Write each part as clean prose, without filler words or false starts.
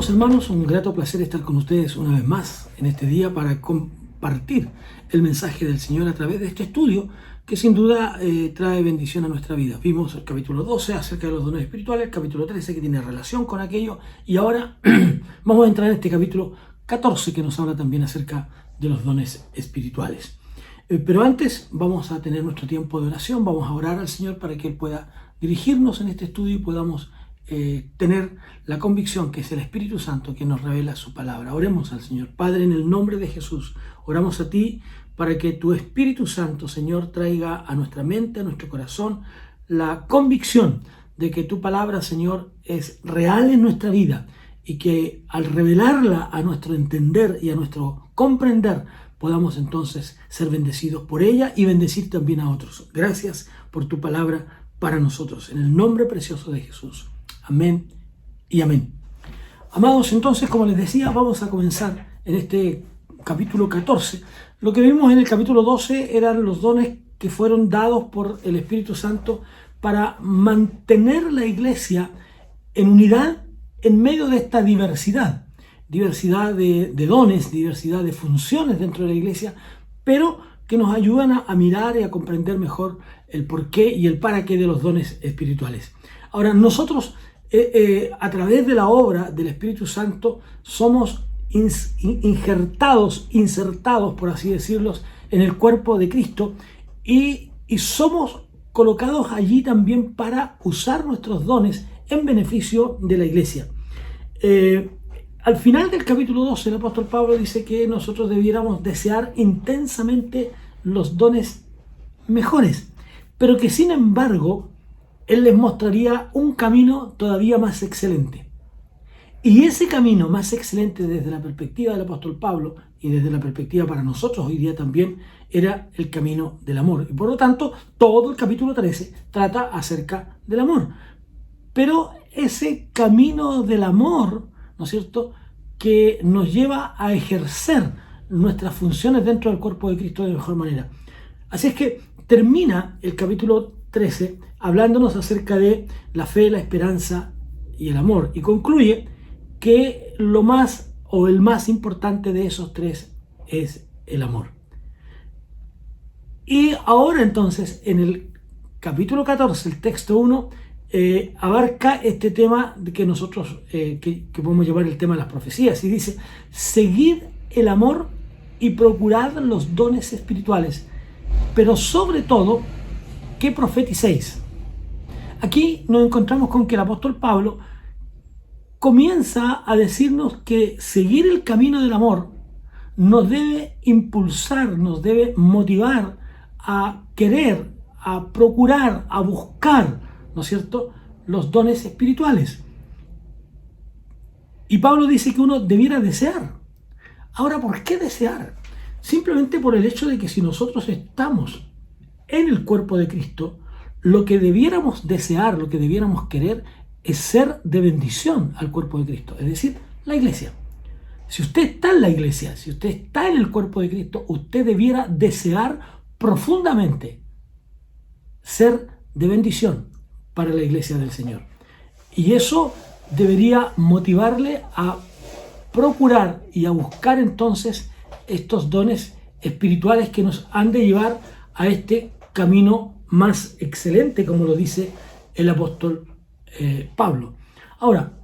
Amados hermanos, un grato placer estar con ustedes una vez más en este día para compartir el mensaje del Señor a través de este estudio que sin duda trae bendición a nuestra vida. Vimos el capítulo 12 acerca de los dones espirituales, el capítulo 13 que tiene relación con aquello y ahora vamos a entrar en este capítulo 14 que nos habla también acerca de los dones espirituales. Pero antes vamos a tener nuestro tiempo de oración, vamos a orar al Señor para que Él pueda dirigirnos en este estudio y podamos tener la convicción que es el Espíritu Santo que nos revela su palabra. Oremos al Señor. Padre, en el nombre de Jesús, oramos a ti para que tu Espíritu Santo, Señor, traiga a nuestra mente, a nuestro corazón, la convicción de que tu palabra, Señor, es real en nuestra vida y que al revelarla a nuestro entender y a nuestro comprender, podamos entonces ser bendecidos por ella y bendecir también a otros. Gracias por tu palabra para nosotros. En el nombre precioso de Jesús. Amén y amén. Amados, entonces, como les decía, vamos a comenzar en este capítulo 14. Lo que vimos en el capítulo 12 eran los dones que fueron dados por el Espíritu Santo para mantener la iglesia en unidad en medio de esta diversidad de dones, diversidad de funciones dentro de la iglesia, pero que nos ayudan a mirar y a comprender mejor el porqué y el para qué de los dones espirituales. Ahora, nosotros a través de la obra del Espíritu Santo somos insertados, por así decirlo, en el cuerpo de Cristo y somos colocados allí también para usar nuestros dones en beneficio de la iglesia. Al final del capítulo 12, el apóstol Pablo dice que nosotros debiéramos desear intensamente los dones mejores, pero que sin embargo Él les mostraría un camino todavía más excelente. Y ese camino más excelente desde la perspectiva del apóstol Pablo y desde la perspectiva para nosotros hoy día también era el camino del amor. Y por lo tanto, todo el capítulo 13 trata acerca del amor. Pero ese camino del amor, ¿no es cierto?, que nos lleva a ejercer nuestras funciones dentro del cuerpo de Cristo de mejor manera. Así es que termina el capítulo 13 hablándonos acerca de la fe, la esperanza y el amor. Y concluye que lo más o el más importante de esos tres es el amor. Y ahora entonces en el capítulo 14, el texto 1, abarca este tema que nosotros que podemos llamar el tema de las profecías y dice: seguid el amor y procurad los dones espirituales, pero sobre todo que profeticéis. Aquí nos encontramos con que el apóstol Pablo comienza a decirnos que seguir el camino del amor nos debe impulsar, nos debe motivar a querer, a procurar, a buscar, ¿no es cierto?, los dones espirituales. Y Pablo dice que uno debiera desear. Ahora, ¿por qué desear? Simplemente por el hecho de que si nosotros estamos en el cuerpo de Cristo, lo que debiéramos desear, lo que debiéramos querer es ser de bendición al cuerpo de Cristo, es decir, la iglesia. Si usted está en la iglesia, si usted está en el cuerpo de Cristo, usted debiera desear profundamente ser de bendición para la iglesia del Señor. Y eso debería motivarle a procurar y a buscar entonces estos dones espirituales que nos han de llevar a este camino más excelente, como lo dice el apóstol Pablo. Ahora,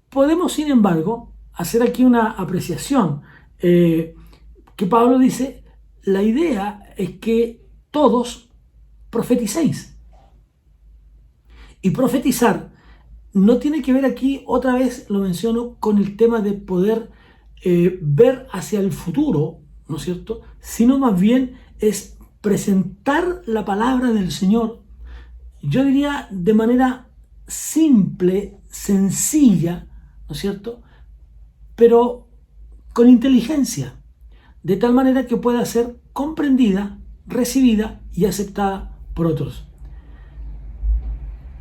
podemos sin embargo hacer aquí una apreciación que Pablo dice: la idea es que todos profeticéis. Y profetizar no tiene que ver aquí, otra vez lo menciono, con el tema de poder ver hacia el futuro, ¿no es cierto?, sino más bien es presentar la palabra del Señor, yo diría de manera simple, sencilla, ¿no es cierto?, pero con inteligencia, de tal manera que pueda ser comprendida, recibida y aceptada por otros.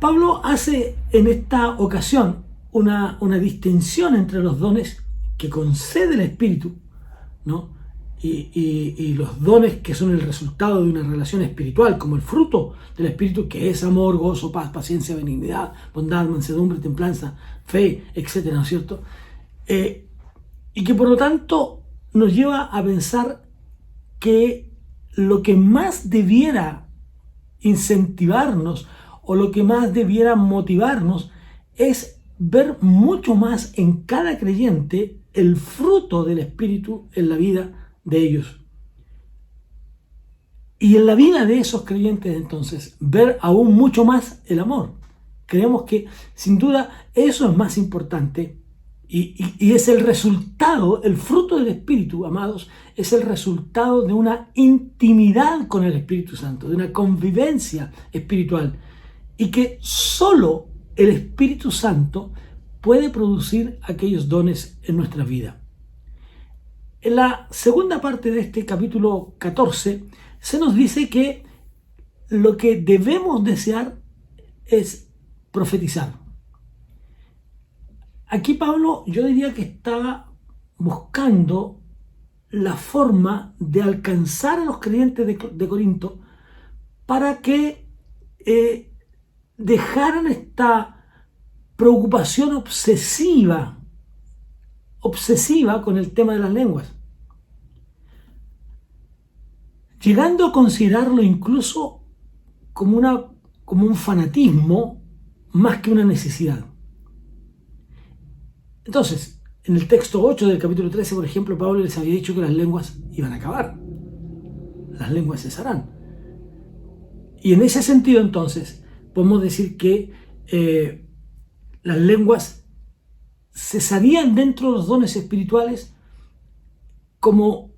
Pablo hace en esta ocasión una distinción entre los dones que concede el Espíritu, ¿no?, y los dones que son el resultado de una relación espiritual, como el fruto del Espíritu, que es amor, gozo, paz, paciencia, benignidad, bondad, mansedumbre, templanza, fe, etcétera, ¿no es cierto? Y que por lo tanto nos lleva a pensar que lo que más debiera incentivarnos o lo que más debiera motivarnos es ver mucho más en cada creyente el fruto del Espíritu en la vida de ellos. Y en la vida de esos creyentes, entonces, ver aún mucho más el amor. Creemos que, sin duda, eso es más importante y es el resultado, el fruto del Espíritu, amados, es el resultado de una intimidad con el Espíritu Santo, de una convivencia espiritual. Y que solo el Espíritu Santo puede producir aquellos dones en nuestra vida. En la segunda parte de este capítulo 14 se nos dice que lo que debemos desear es profetizar. Aquí Pablo, yo diría que está buscando la forma de alcanzar a los creyentes de Corinto para que dejaran esta preocupación obsesiva con el tema de las lenguas, llegando a considerarlo incluso como un fanatismo más que una necesidad. Entonces, en el texto 8 del capítulo 13, por ejemplo, Pablo les había dicho que las lenguas iban a acabar, las lenguas cesarán. Y en ese sentido, entonces, podemos decir que las lenguas cesarían dentro de los dones espirituales como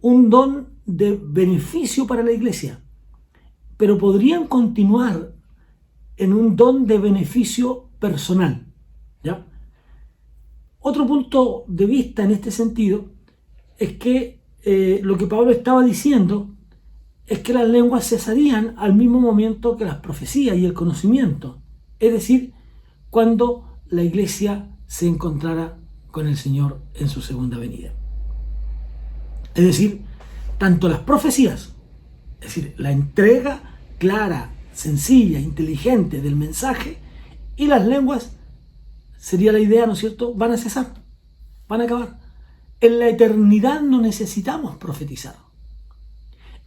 un don de beneficio para la iglesia, pero podrían continuar en un don de beneficio personal, ¿ya? Otro punto de vista en este sentido es que lo que Pablo estaba diciendo es que las lenguas cesarían al mismo momento que las profecías y el conocimiento, es decir, cuando la iglesia se encontrara con el Señor en su segunda venida. Es decir, tanto las profecías, es decir, la entrega clara, sencilla, inteligente del mensaje, y las lenguas, sería la idea, ¿no es cierto?, van a cesar, van a acabar. En la eternidad no necesitamos profetizar.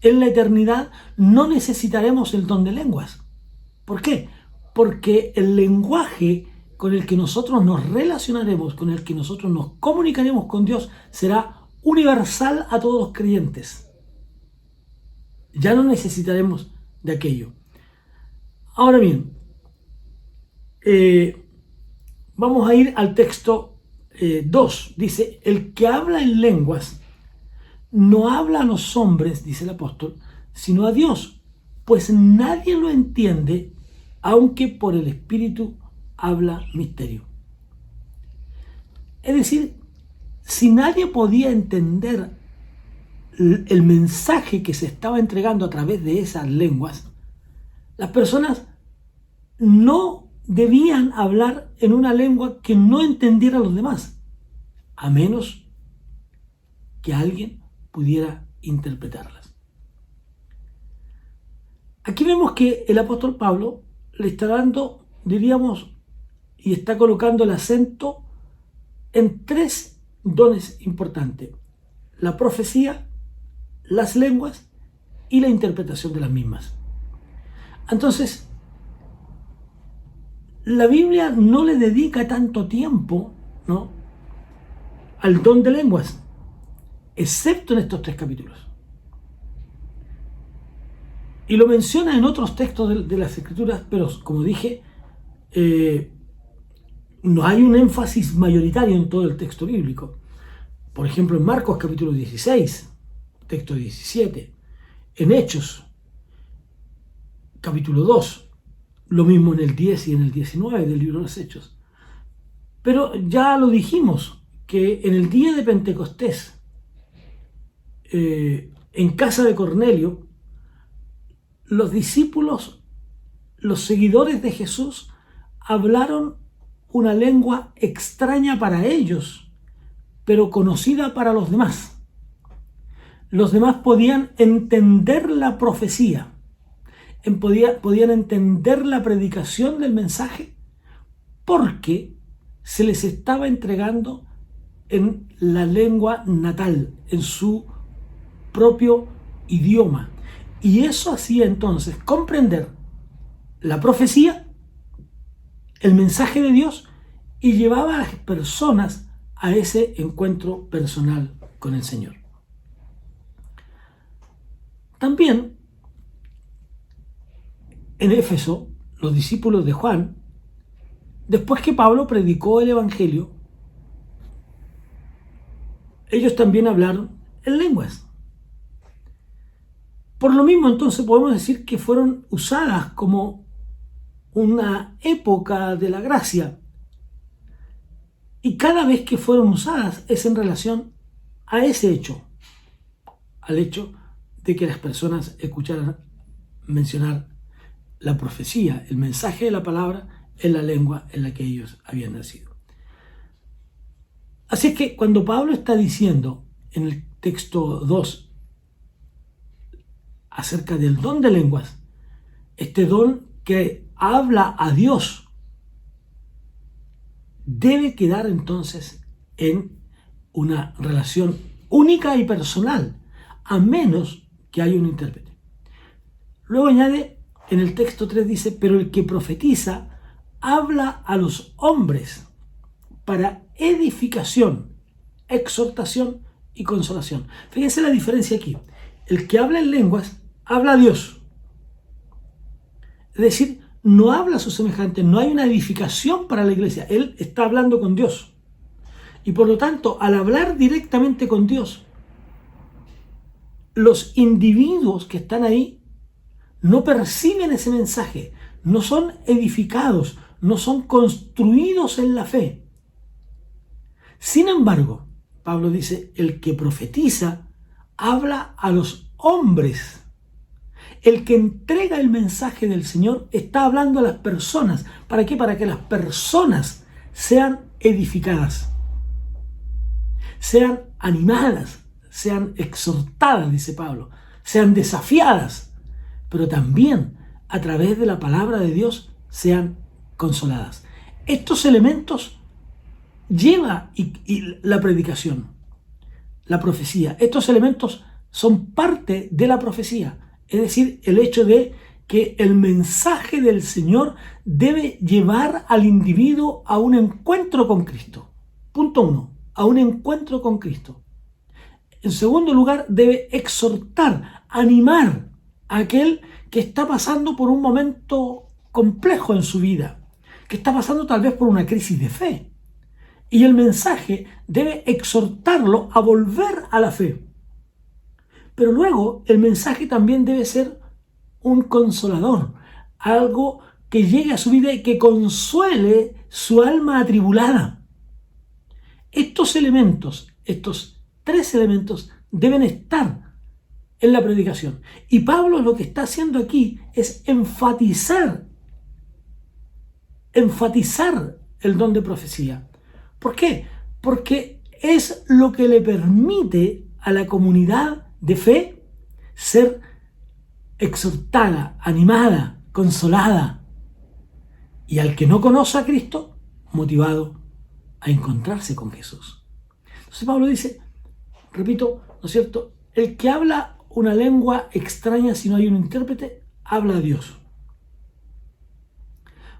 En la eternidad no necesitaremos el don de lenguas. ¿Por qué? Porque el lenguaje con el que nosotros nos relacionaremos, con el que nosotros nos comunicaremos con Dios, será universal a todos los creyentes. Ya no necesitaremos de aquello. Ahora bien, vamos a ir al texto 2. Dice, el que habla en lenguas no habla a los hombres, dice el apóstol, sino a Dios, pues nadie lo entiende, aunque por el Espíritu habla misterio. Es decir, si nadie podía entender el mensaje que se estaba entregando a través de esas lenguas, las personas no debían hablar en una lengua que no entendiera a los demás, a menos que alguien pudiera interpretarlas. Aquí vemos que el apóstol Pablo le está dando, diríamos, y está colocando el acento en tres dones importantes: la profecía, las lenguas y la interpretación de las mismas. Entonces, la Biblia no le dedica tanto tiempo, ¿no?, al don de lenguas, excepto en estos 3 capítulos. Y lo menciona en otros textos de las Escrituras, pero como dije, no hay un énfasis mayoritario en todo el texto bíblico. Por ejemplo, en Marcos capítulo 16, texto 17, en Hechos capítulo 2, lo mismo en el 10 y en el 19 del libro de los Hechos. Pero ya lo dijimos, que en el día de Pentecostés, en casa de Cornelio, los discípulos, los seguidores de Jesús, hablaron una lengua extraña para ellos, pero conocida para los demás. los demás podían entender la profecía, podían entender la predicación del mensaje, porque se les estaba entregando en la lengua natal, en su propio idioma. Y eso hacía entonces comprender la profecía, el mensaje de Dios, y llevaba a las personas a ese encuentro personal con el Señor. También en Éfeso, los discípulos de Juan, después que Pablo predicó el Evangelio, ellos también hablaron en lenguas. Por lo mismo, entonces podemos decir que fueron usadas como una época de la gracia. Y cada vez que fueron usadas es en relación a ese hecho, al hecho de que las personas escucharan mencionar la profecía, el mensaje de la palabra en la lengua en la que ellos habían nacido. Así es que cuando Pablo está diciendo en el texto 2 acerca del don de lenguas, este don que habla a Dios, debe quedar entonces en una relación única y personal, a menos que haya un intérprete. Luego añade, en el texto 3 dice, pero el que profetiza habla a los hombres para edificación, exhortación y consolación. Fíjense la diferencia aquí. El que habla en lenguas habla a Dios. Es decir, no habla a su semejante, no hay una edificación para la iglesia. Él está hablando con Dios. Y por lo tanto, al hablar directamente con Dios, los individuos que están ahí no perciben ese mensaje, no son edificados, no son construidos en la fe. Sin embargo, Pablo dice, el que profetiza habla a los hombres. El que entrega el mensaje del Señor está hablando a las personas. ¿Para qué? Para que las personas sean edificadas, sean animadas, sean exhortadas, dice Pablo, sean desafiadas, pero también a través de la palabra de Dios sean consoladas. Estos elementos lleva y la predicación, la profecía. Estos elementos son parte de la profecía. Es decir, el hecho de que el mensaje del Señor debe llevar al individuo a un encuentro con Cristo. Punto 1, a un encuentro con Cristo. En segundo lugar, debe exhortar, animar a aquel que está pasando por un momento complejo en su vida, que está pasando tal vez por una crisis de fe. Y el mensaje debe exhortarlo a volver a la fe. Pero luego el mensaje también debe ser un consolador, algo que llegue a su vida y que consuele su alma atribulada. Estos elementos, estos tres elementos deben estar en la predicación. Y Pablo lo que está haciendo aquí es enfatizar el don de profecía. ¿Por qué? Porque es lo que le permite a la comunidad de fe ser exhortada, animada, consolada, y al que no conoce a Cristo, motivado a encontrarse con Jesús. Entonces Pablo dice, repito, ¿no es cierto? El que habla una lengua extraña si no hay un intérprete, habla a Dios.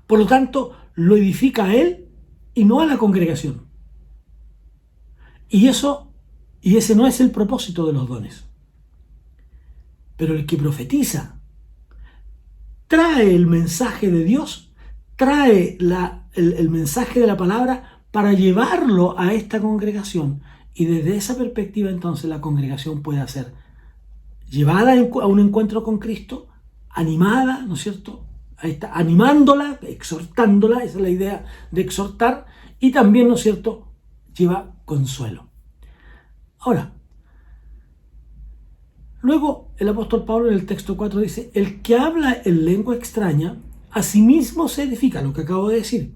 Por lo tanto, lo edifica a él y no a la congregación. Y ese no es el propósito de los dones. Pero el que profetiza trae el mensaje de Dios, trae el mensaje de la palabra para llevarlo a esta congregación. Y desde esa perspectiva entonces la congregación puede ser llevada a un encuentro con Cristo, animada, ¿no es cierto? Ahí está, animándola, exhortándola, esa es la idea de exhortar, y también, ¿no es cierto?, lleva consuelo. Ahora, luego el apóstol Pablo en el texto 4 dice, el que habla en lengua extraña, a sí mismo se edifica, lo que acabo de decir.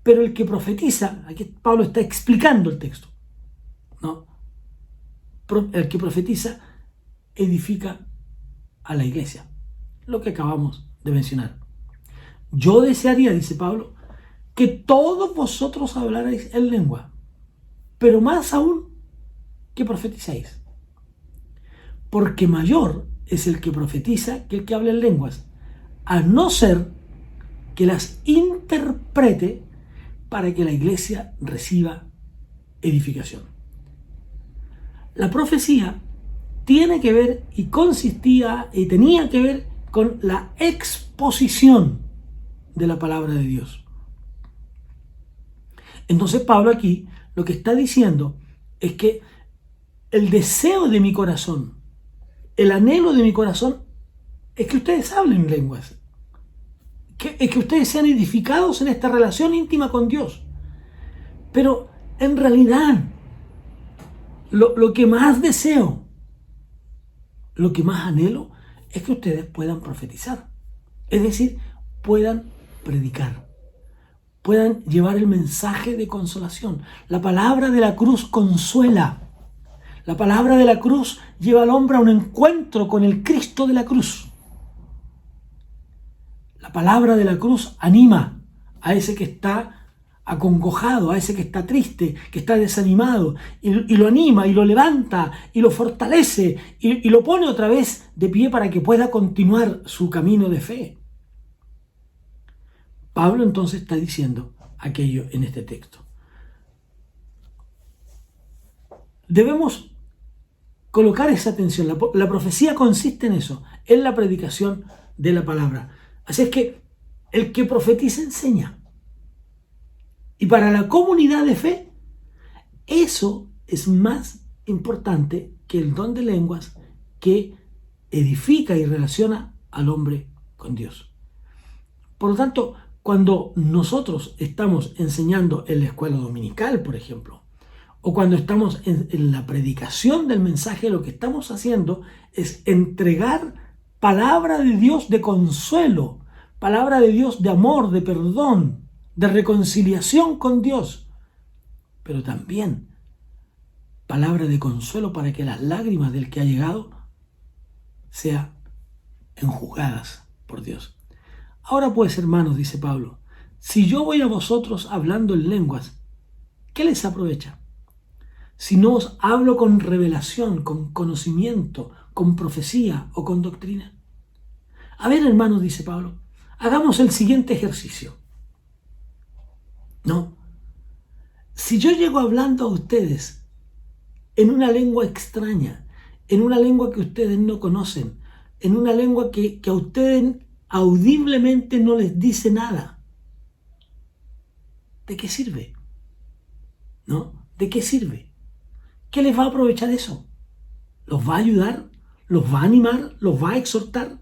Pero el que profetiza, aquí Pablo está explicando el texto, ¿no? el que profetiza edifica a la iglesia, lo que acabamos de mencionar. Yo desearía, dice Pablo, que todos vosotros hablarais en lengua, pero más aún que profetizáis. Porque mayor es el que profetiza que el que habla en lenguas, a no ser que las interprete para que la iglesia reciba edificación. La profecía tiene que ver y consistía y tenía que ver con la exposición de la palabra de Dios. Entonces Pablo aquí lo que está diciendo es que el deseo de mi corazón, el anhelo de mi corazón es que ustedes hablen lenguas, es que ustedes sean edificados en esta relación íntima con Dios. Pero en realidad lo que más deseo, lo que más anhelo es que ustedes puedan profetizar, es decir, puedan predicar, puedan llevar el mensaje de consolación. La palabra de la cruz consuela. La palabra de la cruz lleva al hombre a un encuentro con el Cristo de la cruz. La palabra de la cruz anima a ese que está acongojado, a ese que está triste, que está desanimado, y lo anima, y lo levanta, y lo fortalece, y lo pone otra vez de pie para que pueda continuar su camino de fe. Pablo entonces está diciendo aquello en este texto. Debemos colocar esa atención. La profecía consiste en eso, en la predicación de la palabra. Así es que el que profetiza enseña. Y para la comunidad de fe, eso es más importante que el don de lenguas que edifica y relaciona al hombre con Dios. Por lo tanto, cuando nosotros estamos enseñando en la escuela dominical, por ejemplo, o cuando estamos en la predicación del mensaje, lo que estamos haciendo es entregar palabra de Dios de consuelo, palabra de Dios de amor, de perdón, de reconciliación con Dios, pero también palabra de consuelo para que las lágrimas del que ha llegado sean enjugadas por Dios. Ahora pues, hermanos, dice Pablo, si yo voy a vosotros hablando en lenguas, ¿qué les aprovecha? Si no os hablo con revelación, con conocimiento, con profecía o con doctrina. A ver, hermanos, dice Pablo, hagamos el siguiente ejercicio. No. Si yo llego hablando a ustedes en una lengua extraña, en una lengua que ustedes no conocen, en una lengua que a ustedes audiblemente no les dice nada, ¿de qué sirve? ¿No? ¿De qué sirve? ¿Qué les va a aprovechar eso? ¿Los va a ayudar? ¿Los va a animar? ¿Los va a exhortar?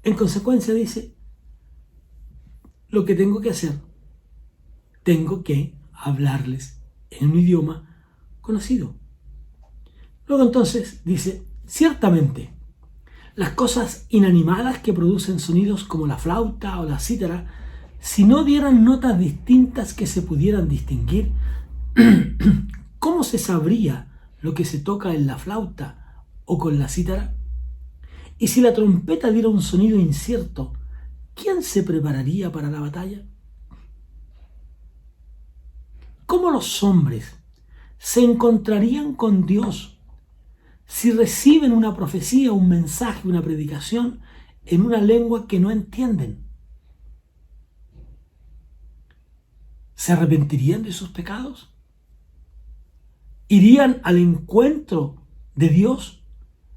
En consecuencia dice, lo que tengo que hacer, tengo que hablarles en un idioma conocido. Luego entonces dice, ciertamente, las cosas inanimadas que producen sonidos como la flauta o la cítara, si no dieran notas distintas que se pudieran distinguir, ¿cómo se sabría lo que se toca en la flauta o con la cítara? Y si la trompeta diera un sonido incierto, ¿quién se prepararía para la batalla? ¿Cómo los hombres se encontrarían con Dios si reciben una profecía, un mensaje, una predicación en una lengua que no entienden? ¿Se arrepentirían de sus pecados? ¿Irían al encuentro de Dios?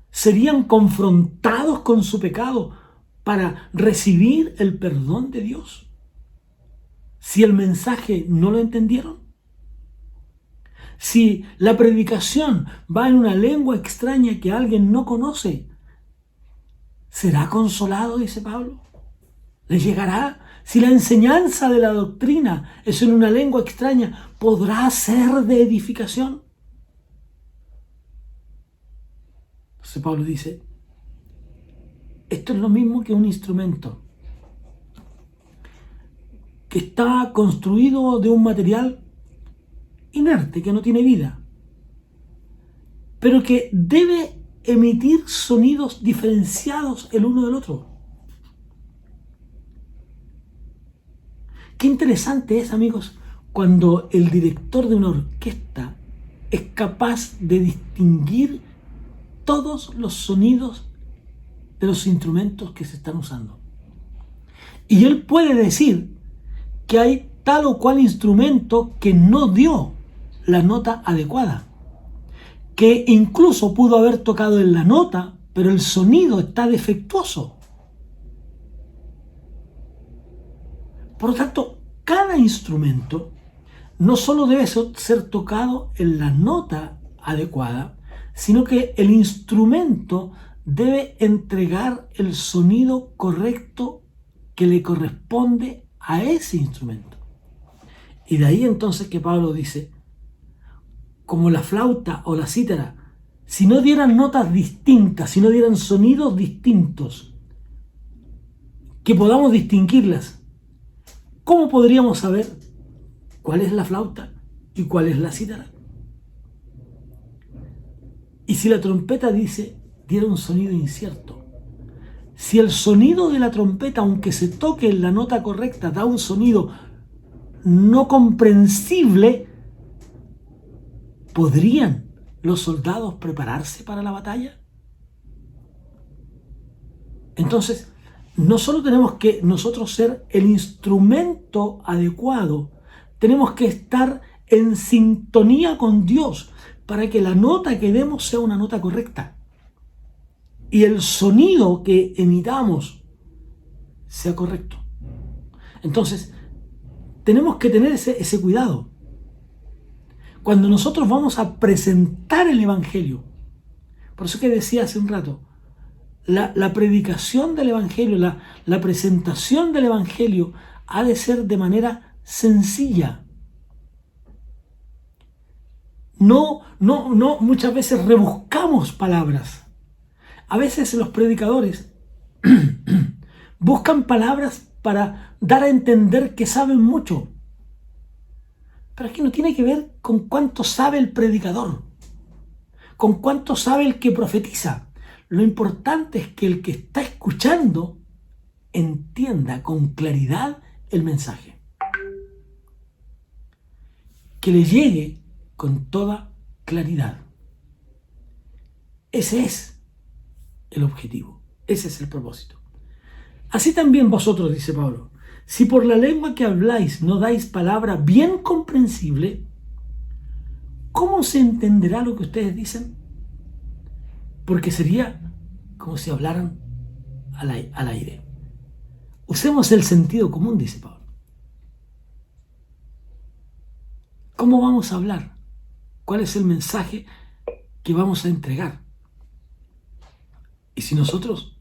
¿Serían confrontados con su pecado para recibir el perdón de Dios si el mensaje no lo entendieron? Si la predicación va en una lengua extraña que alguien no conoce, ¿será consolado, dice Pablo? ¿Le llegará? Si la enseñanza de la doctrina es en una lengua extraña, ¿podrá ser de edificación? Entonces Pablo dice, esto es lo mismo que un instrumento que está construido de un material inerte, que no tiene vida, pero que debe emitir sonidos diferenciados el uno del otro. Qué interesante es, amigos, cuando el director de una orquesta es capaz de distinguir todos los sonidos de los instrumentos que se están usando. Y él puede decir que hay tal o cual instrumento que no dio la nota adecuada, que incluso pudo haber tocado en la nota, pero el sonido está defectuoso. Por lo tanto, cada instrumento no solo debe ser tocado en la nota adecuada, sino que el instrumento debe entregar el sonido correcto que le corresponde a ese instrumento. Y de ahí entonces que Pablo dice, como la flauta o la cítara, si no dieran notas distintas, si no dieran sonidos distintos, que podamos distinguirlas, ¿cómo podríamos saber cuál es la flauta y cuál es la cítara? Y si la trompeta diera un sonido incierto, si el sonido de la trompeta, aunque se toque en la nota correcta, da un sonido no comprensible, ¿podrían los soldados prepararse para la batalla? Entonces, no solo tenemos que nosotros ser el instrumento adecuado, tenemos que estar en sintonía con Dios para que la nota que demos sea una nota correcta y el sonido que emitamos sea correcto. Entonces, tenemos que tener ese cuidado. Cuando nosotros vamos a presentar el Evangelio, por eso que decía hace un rato, la predicación del Evangelio, la presentación del Evangelio ha de ser de manera sencilla. No, muchas veces rebuscamos palabras. A veces los predicadores buscan palabras para dar a entender que saben mucho. Pero aquí no tiene que ver con cuánto sabe el predicador, con cuánto sabe el que profetiza. Lo importante es que el que está escuchando entienda con claridad el mensaje. Que le llegue con toda claridad. Ese es el objetivo, ese es el propósito. Así también vosotros, dice Pablo, si por la lengua que habláis no dais palabra bien comprensible, ¿cómo se entenderá lo que ustedes dicen? Porque sería como si hablaran al aire. Usemos el sentido común, dice Pablo. ¿Cómo vamos a hablar? ¿Cuál es el mensaje que vamos a entregar? Y si nosotros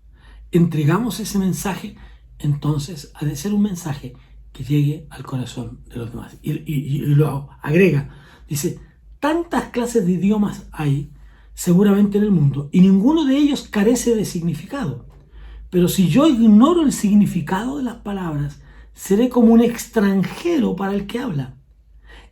entregamos ese mensaje, entonces ha de ser un mensaje que llegue al corazón de los demás. Y lo agrega, dice, tantas clases de idiomas hay seguramente en el mundo y ninguno de ellos carece de significado. Pero si yo ignoro el significado de las palabras, seré como un extranjero para el que habla.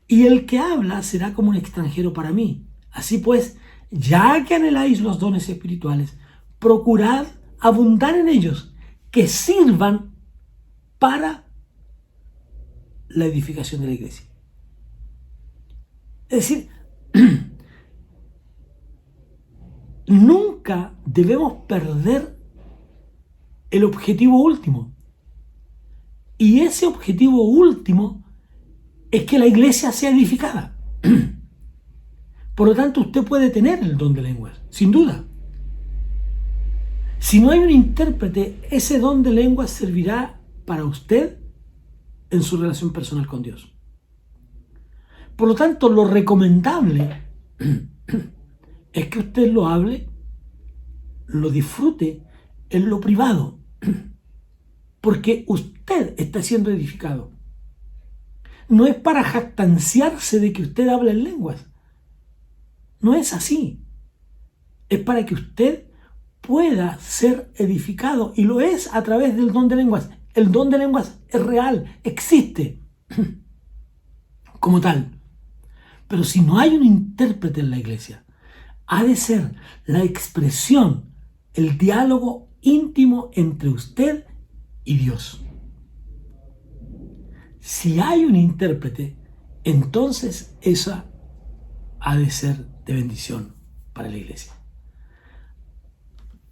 Y el que habla será como un extranjero para mí. Así pues, ya que anheláis los dones espirituales, procurad abundar en ellos, que sirvan para la edificación de la iglesia. Es decir, nunca debemos perder el objetivo último. Y ese objetivo último es que la iglesia sea edificada. Por lo tanto, usted puede tener el don de lenguas, sin duda. Si no hay un intérprete, ese don de lenguas servirá para usted en su relación personal con Dios. Por lo tanto, lo recomendable es que usted lo hable, lo disfrute en lo privado, porque usted está siendo edificado. No es para jactanciarse de que usted habla en lenguas. No es así. Es para que usted pueda ser edificado, y lo es a través del don de lenguas. El don de lenguas es real, existe como tal. Pero si no hay un intérprete en la iglesia, ha de ser la expresión, el diálogo íntimo entre usted y Dios. Si hay un intérprete, entonces esa ha de ser de bendición para la iglesia.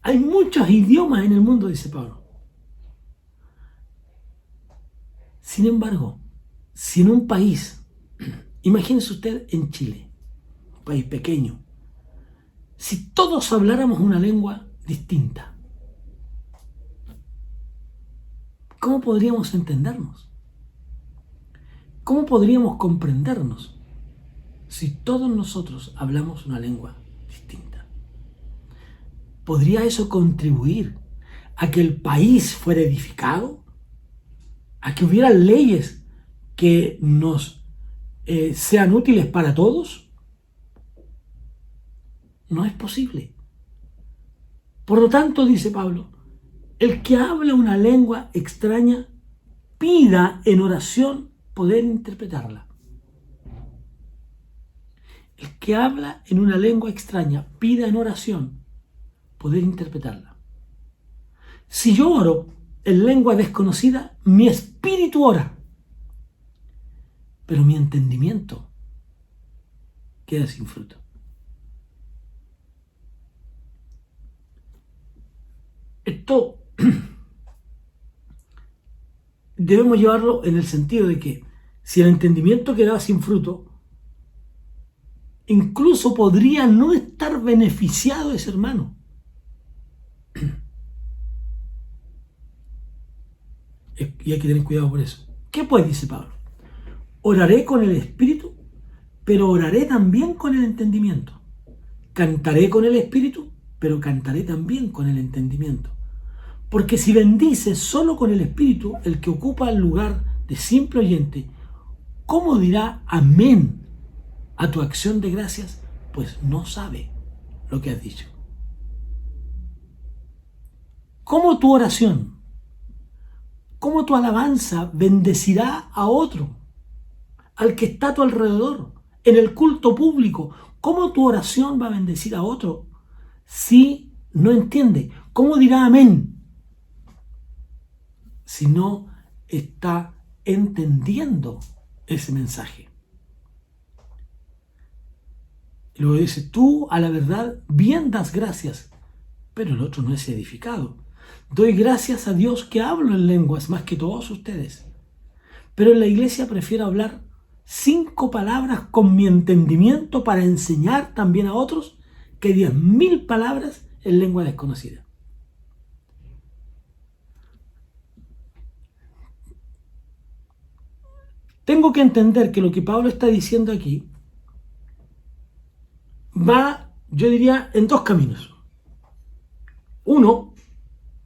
Hay muchos idiomas en el mundo, dice Pablo. Sin embargo, si en un país, imagínese usted en Chile, un país pequeño, si todos habláramos una lengua distinta, ¿cómo podríamos entendernos? ¿Cómo podríamos comprendernos si todos nosotros hablamos una lengua distinta? ¿Podría eso contribuir a que el país fuera edificado? ¿A que hubiera leyes que nos sean útiles para todos? No es posible. Por lo tanto, dice Pablo, el que habla una lengua extraña, pida en oración poder interpretarla. El que habla en una lengua extraña, pida en oración poder interpretarla. Si yo oro en lengua desconocida, mi espíritu ora, pero mi entendimiento queda sin fruto. Esto debemos llevarlo en el sentido de que si el entendimiento quedaba sin fruto, incluso podría no estar beneficiado ese hermano. Y hay que tener cuidado por eso. ¿Qué pues? Dice Pablo. Oraré con el espíritu, pero oraré también con el entendimiento. Cantaré con el espíritu, pero cantaré también con el entendimiento. Porque si bendice solo con el espíritu, el que ocupa el lugar de simple oyente, ¿cómo dirá amén a tu acción de gracias? Pues no sabe lo que has dicho. ¿Cómo tu oración, cómo tu alabanza bendecirá a otro, al que está a tu alrededor, en el culto público? ¿Cómo tu oración va a bendecir a otro si no entiende? ¿Cómo dirá amén si no está entendiendo ese mensaje? Y luego dice, tú a la verdad bien das gracias, pero el otro no es edificado. Doy gracias a Dios que hablo en lenguas más que todos ustedes, pero en la iglesia prefiero hablar 5 palabras con mi entendimiento para enseñar también a otros que 10.000 palabras en lengua desconocida. Tengo que entender que lo que Pablo está diciendo aquí va, yo diría, en 2 caminos. Uno,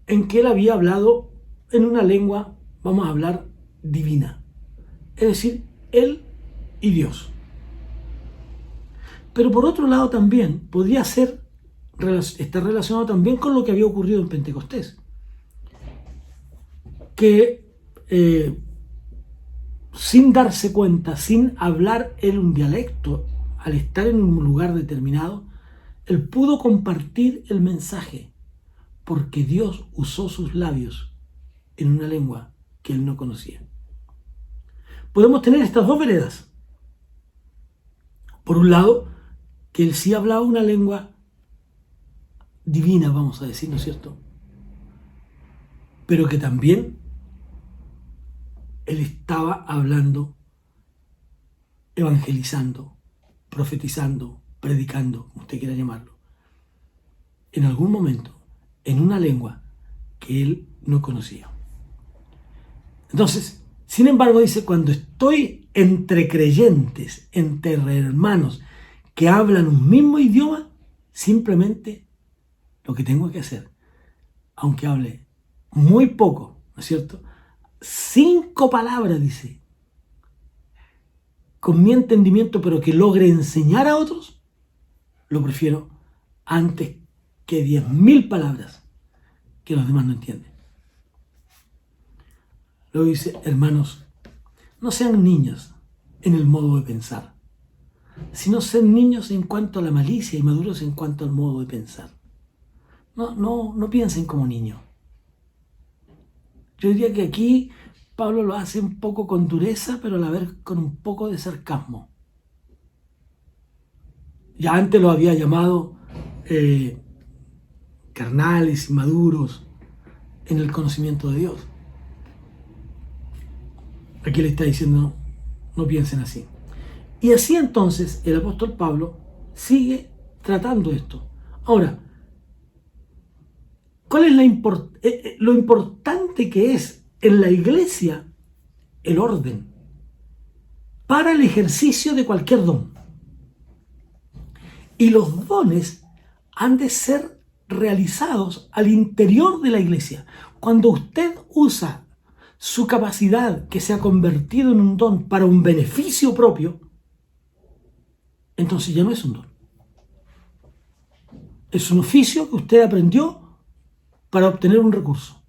en que él había hablado en una lengua, vamos a hablar, divina. Es decir, él y Dios. Pero por otro lado también podría estar relacionado también con lo que había ocurrido en Pentecostés. Que sin darse cuenta, sin hablar él un dialecto, al estar en un lugar determinado, él pudo compartir el mensaje, porque Dios usó sus labios en una lengua que él no conocía. Podemos tener estas 2 veredas. Por un lado, que él sí hablaba una lengua divina, vamos a decir, ¿no es cierto? Pero que también él estaba hablando, evangelizando, profetizando, predicando, como usted quiera llamarlo, en algún momento, en una lengua que él no conocía. Entonces, sin embargo, dice, cuando estoy entre creyentes, entre hermanos que hablan un mismo idioma, simplemente lo que tengo que hacer, aunque hable muy poco, ¿no es cierto? 5 palabras, dice, con mi entendimiento, pero que logre enseñar a otros, lo prefiero antes que 10.000 palabras que los demás no entienden. Luego dice, hermanos, no sean niños en el modo de pensar. sino ser niños en cuanto a la malicia y maduros en cuanto al modo de pensar. No piensen como niños. Yo diría que aquí Pablo lo hace un poco con dureza, pero a la vez con un poco de sarcasmo. Ya antes lo había llamado carnales, inmaduros en el conocimiento de Dios. Aquí le está diciendo, no piensen así. Y así entonces el apóstol Pablo sigue tratando esto. Ahora, ¿cuál es lo importante que es en la iglesia el orden para el ejercicio de cualquier don? Y los dones han de ser realizados al interior de la iglesia. Cuando usted usa su capacidad que se ha convertido en un don para un beneficio propio, entonces ya no es un don. Es un oficio que usted aprendió para obtener un recurso.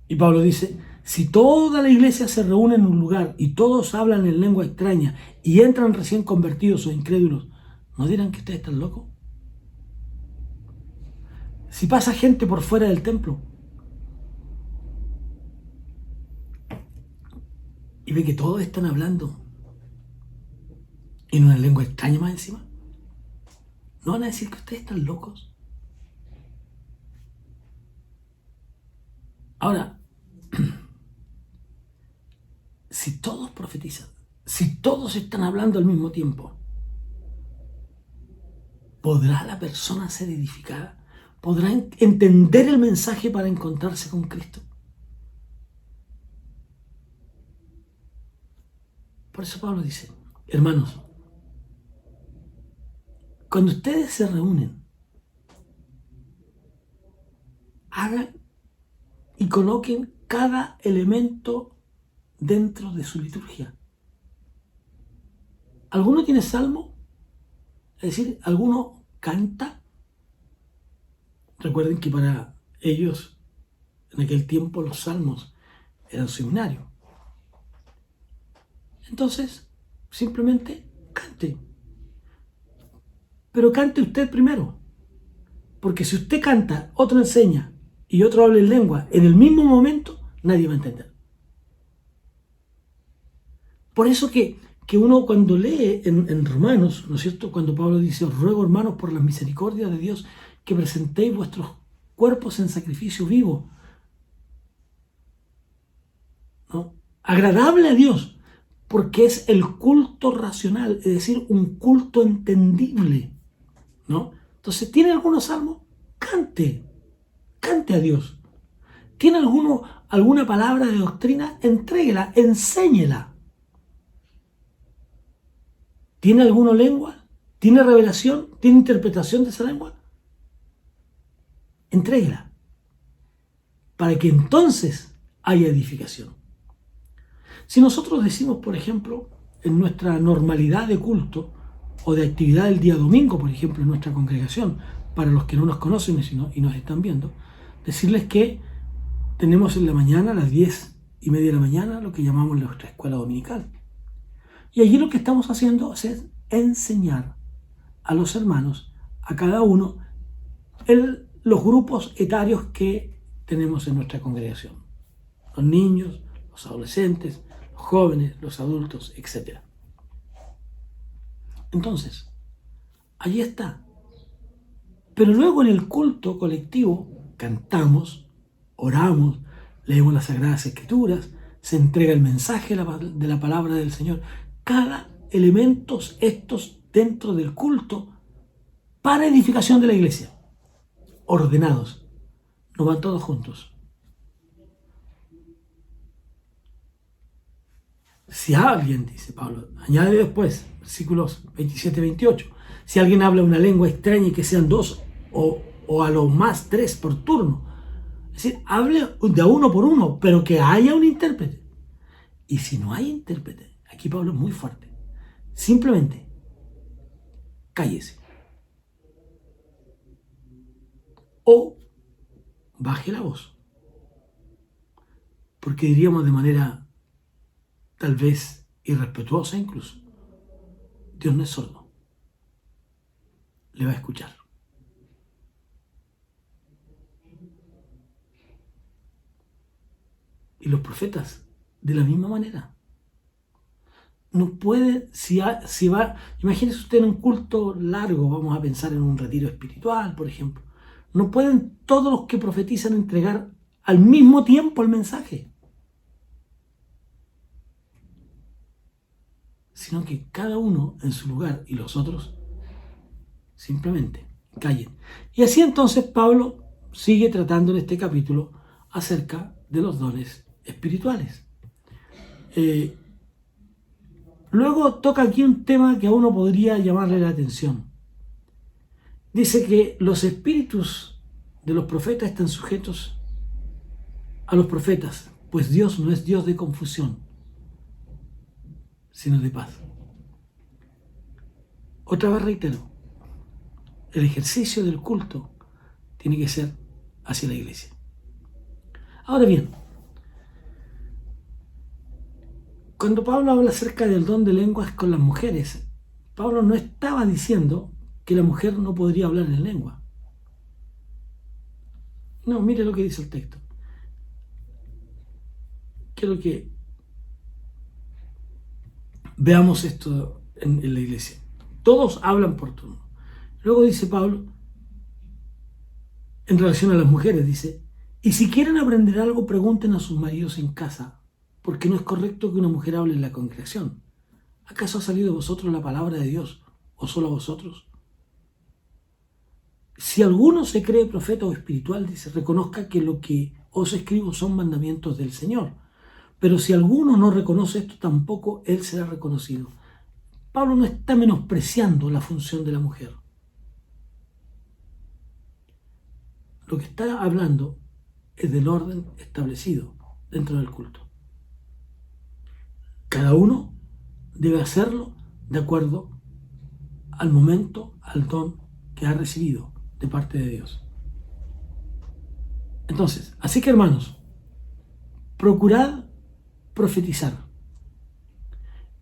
Y Pablo dice, si toda la iglesia se reúne en un lugar y todos hablan en lengua extraña y entran recién convertidos o incrédulos, ¿no dirán que ustedes están locos? Si pasa gente por fuera del templo y ve que todos están hablando en una lengua extraña más encima, ¿no van a decir que ustedes están locos? Ahora, si todos profetizan, si todos están hablando al mismo tiempo, ¿podrá la persona ser edificada? ¿Podrá entender el mensaje para encontrarse con Cristo? Por eso Pablo dice, hermanos, cuando ustedes se reúnen, hagan y coloquen cada elemento dentro de su liturgia. ¿Alguno tiene salmo? Es decir, ¿alguno canta? Recuerden que para ellos, en aquel tiempo, los salmos eran seminarios. Entonces, simplemente cante. Pero cante usted primero. Porque si usted canta, otro enseña y otro habla en lengua en el mismo momento, nadie va a entender. Por eso que uno cuando lee en Romanos, ¿no es cierto? Cuando Pablo dice, os ruego hermanos por la misericordia de Dios que presentéis vuestros cuerpos en sacrificio vivo, ¿no? Agradable a Dios, porque es el culto racional, es decir, un culto entendible, ¿no? Entonces, ¿tiene algunos salmos? Cante a Dios. ¿Tiene alguna palabra de doctrina? Entréguela, enséñela. ¿Tiene alguna lengua? ¿Tiene revelación? ¿Tiene interpretación de esa lengua? Entréguela. Para que entonces haya edificación. Si nosotros decimos, por ejemplo, en nuestra normalidad de culto o de actividad del día domingo, por ejemplo, en nuestra congregación, para los que no nos conocen y nos están viendo, decirles que tenemos en la mañana, a las 10:30 de la mañana, lo que llamamos nuestra escuela dominical. Y allí lo que estamos haciendo es enseñar a los hermanos, a cada uno, los grupos etarios que tenemos en nuestra congregación. Los niños, los adolescentes, los jóvenes, los adultos, etc. Entonces, allí está. Pero luego en el culto colectivo cantamos, oramos, leemos las Sagradas Escrituras, se entrega el mensaje de la palabra del Señor. Cada elemento estos dentro del culto para edificación de la iglesia. Ordenados. No van todos juntos. Si alguien, dice Pablo, añade después, versículos 27-28, si alguien habla una lengua extraña y que sean dos o a lo más tres por turno, es decir, hable de uno por uno, pero que haya un intérprete. Y si no hay intérprete, aquí Pablo es muy fuerte, simplemente cállese. O baje la voz. Porque diríamos de manera tal vez y respetuosa incluso, Dios no es sordo, le va a escuchar. Y los profetas, de la misma manera. No puede, si va, imagínese usted en un culto largo, vamos a pensar en un retiro espiritual, por ejemplo. No pueden todos los que profetizan entregar al mismo tiempo el mensaje, sino que cada uno en su lugar y los otros simplemente callen. Y así entonces Pablo sigue tratando en este capítulo acerca de los dones espirituales. Luego toca aquí un tema que a uno podría llamarle la atención. Dice que los espíritus de los profetas están sujetos a los profetas, pues Dios no es Dios de confusión, sino de paz. Otra vez reitero, el ejercicio del culto tiene que ser hacia la iglesia. Ahora bien, cuando Pablo habla acerca del don de lenguas con las mujeres, Pablo no estaba diciendo que la mujer no podría hablar en lengua. No, mire lo que dice el texto. Quiero que veamos esto en la iglesia. Todos hablan por turno. Luego dice Pablo, en relación a las mujeres, dice, y si quieren aprender algo, pregunten a sus maridos en casa, porque no es correcto que una mujer hable en la congregación. ¿Acaso ha salido de vosotros la palabra de Dios, o solo a vosotros? Si alguno se cree profeta o espiritual, dice, reconozca que lo que os escribo son mandamientos del Señor. Pero si alguno no reconoce esto, tampoco él será reconocido. Pablo no está menospreciando la función de la mujer. Lo que está hablando es del orden establecido dentro del culto. Cada uno debe hacerlo de acuerdo al momento, al don que ha recibido de parte de Dios. Entonces, así que hermanos, procurad profetizar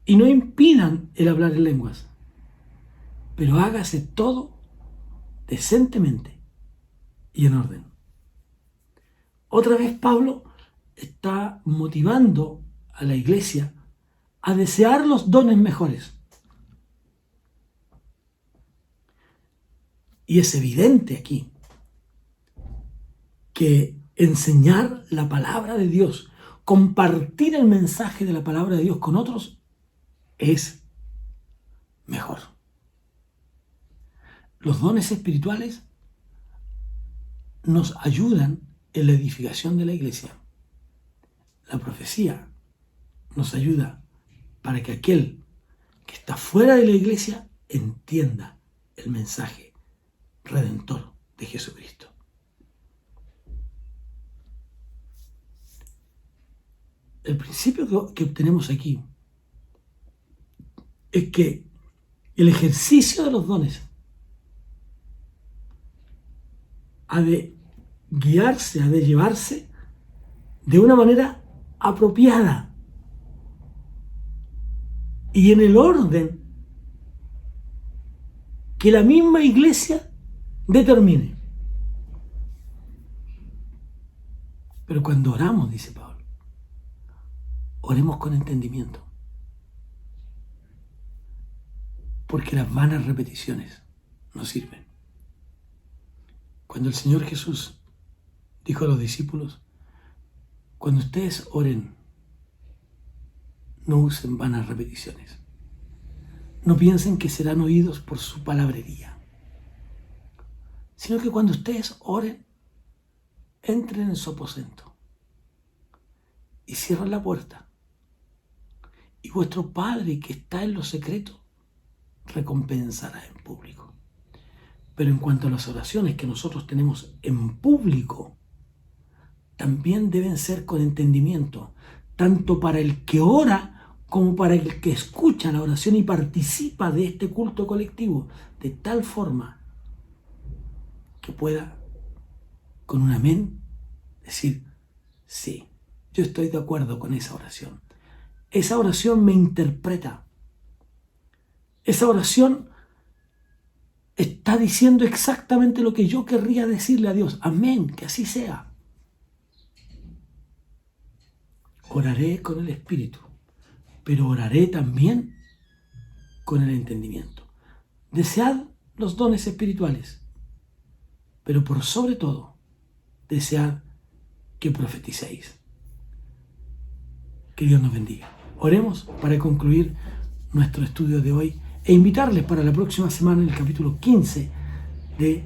y no impidan el hablar en lenguas, pero hágase todo decentemente y en orden. Otra vez Pablo está motivando a la iglesia a desear los dones mejores. Y es evidente aquí que enseñar la palabra de Dios, compartir el mensaje de la palabra de Dios con otros, es mejor. Los dones espirituales nos ayudan en la edificación de la iglesia. La profecía nos ayuda para que aquel que está fuera de la iglesia entienda el mensaje redentor de Jesucristo. El principio que obtenemos aquí es que el ejercicio de los dones ha de guiarse, ha de llevarse de una manera apropiada y en el orden que la misma iglesia determine. Pero cuando oramos, dice Pablo, oremos con entendimiento, porque las vanas repeticiones no sirven. Cuando el Señor Jesús dijo a los discípulos, cuando ustedes oren, no usen vanas repeticiones. No piensen que serán oídos por su palabrería, sino que cuando ustedes oren, entren en su aposento y cierren la puerta. Y vuestro Padre que está en lo secreto recompensará en público. Pero en cuanto a las oraciones que nosotros tenemos en público, también deben ser con entendimiento, tanto para el que ora como para el que escucha la oración y participa de este culto colectivo, de tal forma que pueda, con un amén, decir, sí, yo estoy de acuerdo con esa oración. esa oración me interpreta. Esa oración está diciendo exactamente lo que yo querría decirle a Dios. Amén, que así sea. Oraré con el Espíritu, pero oraré también con el entendimiento. Desead los dones espirituales, pero por sobre todo, desead que profeticéis. Que Dios nos bendiga. Oremos para concluir nuestro estudio de hoy e invitarles para la próxima semana en el capítulo 15 de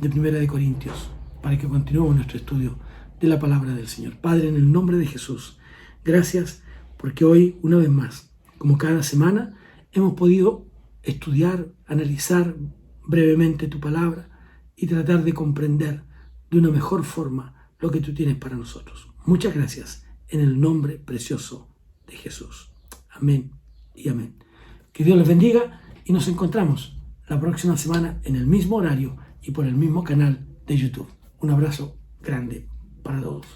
Primera de Corintios, para que continuemos nuestro estudio de la palabra del Señor. Padre, en el nombre de Jesús, gracias porque hoy, una vez más, como cada semana, hemos podido estudiar, analizar brevemente tu palabra y tratar de comprender de una mejor forma lo que tú tienes para nosotros. Muchas gracias en el nombre precioso de Jesús. Amén y amén. Que Dios les bendiga y nos encontramos la próxima semana en el mismo horario y por el mismo canal de YouTube. Un abrazo grande para todos.